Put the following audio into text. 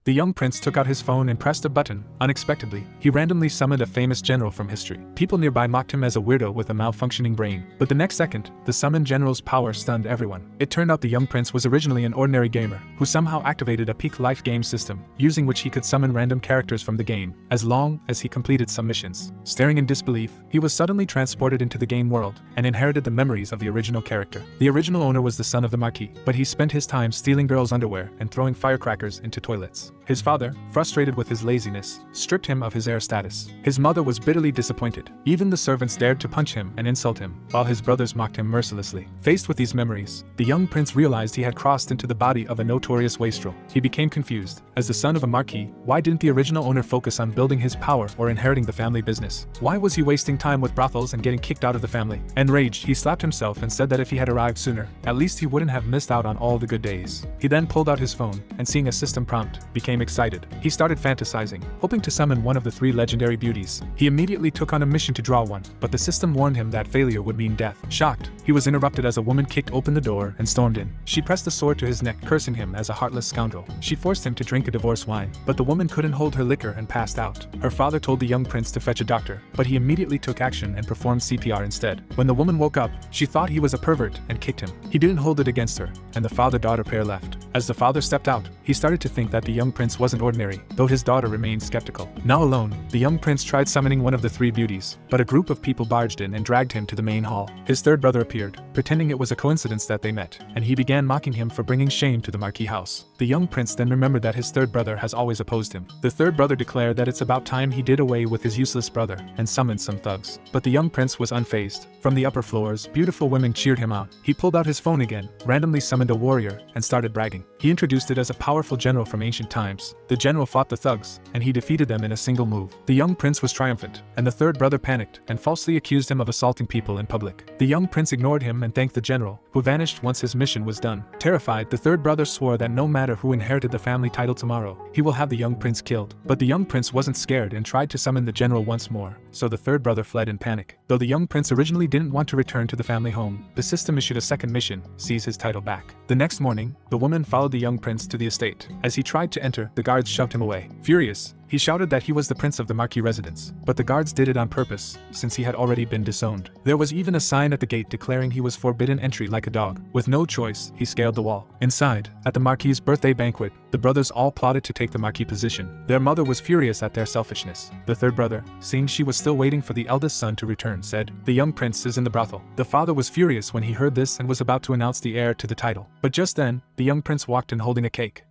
The young prince took out his phone and pressed a button. Unexpectedly, he randomly summoned a famous general from history. People nearby mocked him as a weirdo with a malfunctioning brain. But the next second, the summoned general's power stunned everyone. It turned out the young prince was originally an ordinary gamer, who somehow activated a peak life game system, using which he could summon random characters from the game, as long as he completed some missions. Staring in disbelief, he was suddenly transported into the game world, and inherited the memories of the original character. The original owner was the son of the Marquis, but he spent his time stealing girls' underwear and throwing firecrackers into toilets. His father, frustrated with his laziness, stripped him of his heir status. His mother was bitterly disappointed. Even the servants dared to punch him and insult him, while his brothers mocked him mercilessly. Faced with these memories, the young prince realized he had crossed into the body of a notorious wastrel. He became confused. As the son of a marquis, why didn't the original owner focus on building his power or inheriting the family business? Why was he wasting time with brothels and getting kicked out of the family? Enraged, he slapped himself and said that if he had arrived sooner, at least he wouldn't have missed out on all the good days. He then pulled out his phone, and seeing a system prompt, became excited. He started fantasizing, hoping to summon one of the 3 legendary beauties. He immediately took on a mission to draw one, but the system warned him that failure would mean death. Shocked, he was interrupted as a woman kicked open the door and stormed in. She pressed the sword to his neck, cursing him as a heartless scoundrel. She forced him to drink a divorce wine, but the woman couldn't hold her liquor and passed out. Her father told the young prince to fetch a doctor, but he immediately took action and performed CPR instead. When the woman woke up, she thought he was a pervert and kicked him. He didn't hold it against her, and the father-daughter pair left. As the father stepped out, he started to think that the young prince wasn't ordinary, though his daughter remained skeptical. Now alone, the young prince tried summoning one of the 3 beauties, but a group of people barged in and dragged him to the main hall. His third brother appeared, pretending it was a coincidence that they met, and he began mocking him for bringing shame to the Marquis house. The young prince then remembered that his third brother has always opposed him. The third brother declared that it's about time he did away with his useless brother, and summoned some thugs. But the young prince was unfazed. From the upper floors, beautiful women cheered him on. He pulled out his phone again, randomly summoned a warrior, and started bragging. He introduced it as a powerful general from ancient times. The general fought the thugs, and he defeated them in a single move. The young prince was triumphant, and the third brother panicked and falsely accused him of assaulting people in public. The young prince ignored him and thanked the general, who vanished once his mission was done. Terrified, the third brother swore that no matter who inherited the family title tomorrow, he will have the young prince killed. But the young prince wasn't scared and tried to summon the general once more, so the third brother fled in panic. Though the young prince originally didn't want to return to the family home, the system issued a second mission: seize his title back. The next morning, the woman followed the young prince to the estate. As he tried to enter, the guards shoved him away. Furious, he shouted that he was the prince of the Marquis residence, but the guards did it on purpose, since he had already been disowned. There was even a sign at the gate declaring he was forbidden entry like a dog. With no choice, he scaled the wall. Inside, at the Marquis's birthday banquet, the brothers all plotted to take the Marquis position. Their mother was furious at their selfishness. The third brother, seeing she was still waiting for the eldest son to return, said, "The young prince is in the brothel." The father was furious when he heard this and was about to announce the heir to the title. But just then, the young prince walked in holding a cake.